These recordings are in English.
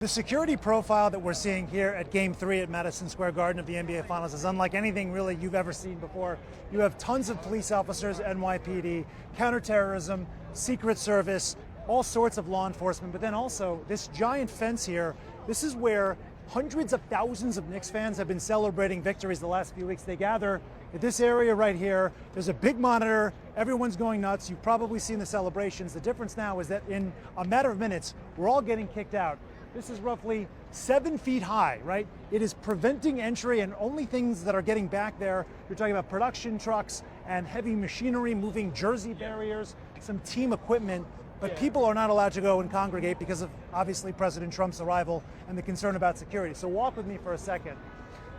The security profile that we're seeing here at Game 3 at Madison Square Garden of the NBA Finals is unlike anything really you've ever seen before. You have tons of police officers, NYPD, counterterrorism, Secret Service, all sorts of law enforcement, but then also this giant fence here. This is where hundreds of thousands of Knicks fans have been celebrating victories the last few weeks. They gather at this area right here. There's a big monitor. Everyone's going nuts. You've probably seen the celebrations. The difference now is that in a matter of minutes, we're all getting kicked out. This is roughly 7 feet high, right? It is preventing entry, and only things that are getting back there, you're talking about production trucks and heavy machinery moving jersey barriers, some team equipment, but people are not allowed to go and congregate because of obviously President Trump's arrival and the concern about security. So walk with me for a second.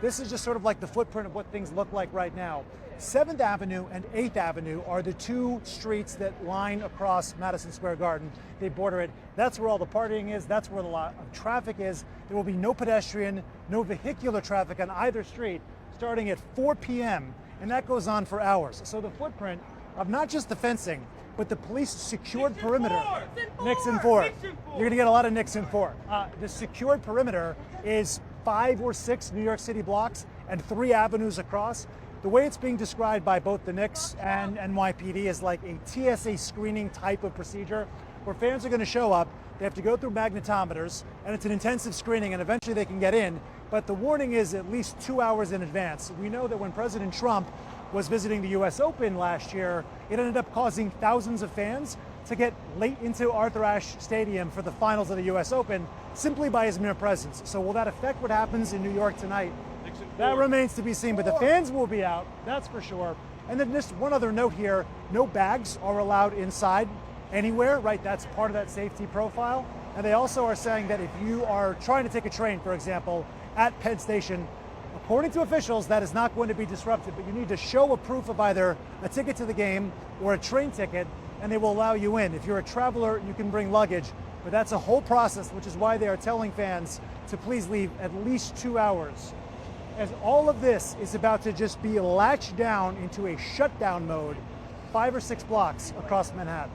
This is just sort of like the footprint of what things look like right now. 7th Avenue and 8th Avenue are the two streets that line across Madison Square Garden. They border it. That's where all the partying is. That's where a lot of traffic is. There will be no pedestrian, no vehicular traffic on either street starting at 4 p.m. and that goes on for hours. So the footprint of not just the fencing, but the police secured perimeter. Knicks in 4. You're going to get a lot of Knicks in 4. The secured perimeter is 5 or 6 New York City blocks and 3 avenues across. The way it's being described by both the Knicks and NYPD is like a TSA screening type of procedure where fans are going to show up, they have to go through magnetometers, and it's an intensive screening, and eventually they can get in. But the warning is at least 2 hours in advance. We know that when President Trump was visiting the US Open last year, it ended up causing thousands of fans to get late into Arthur Ashe Stadium for the finals of the US Open simply by his mere presence. So will that affect what happens in New York tonight? That remains to be seen, but the fans will be out, that's for sure. And then just one other note here, no bags are allowed inside anywhere, right? That's part of that safety profile. And they also are saying that if you are trying to take a train, for example, at Penn Station, according to officials, that is not going to be disrupted, but you need to show a proof of either a ticket to the game or a train ticket, and they will allow you in. If you're a traveler, you can bring luggage, but that's a whole process, which is why they are telling fans to please leave at least 2 hours. As all of this is about to just be latched down into a shutdown mode, 5 or 6 blocks across Manhattan.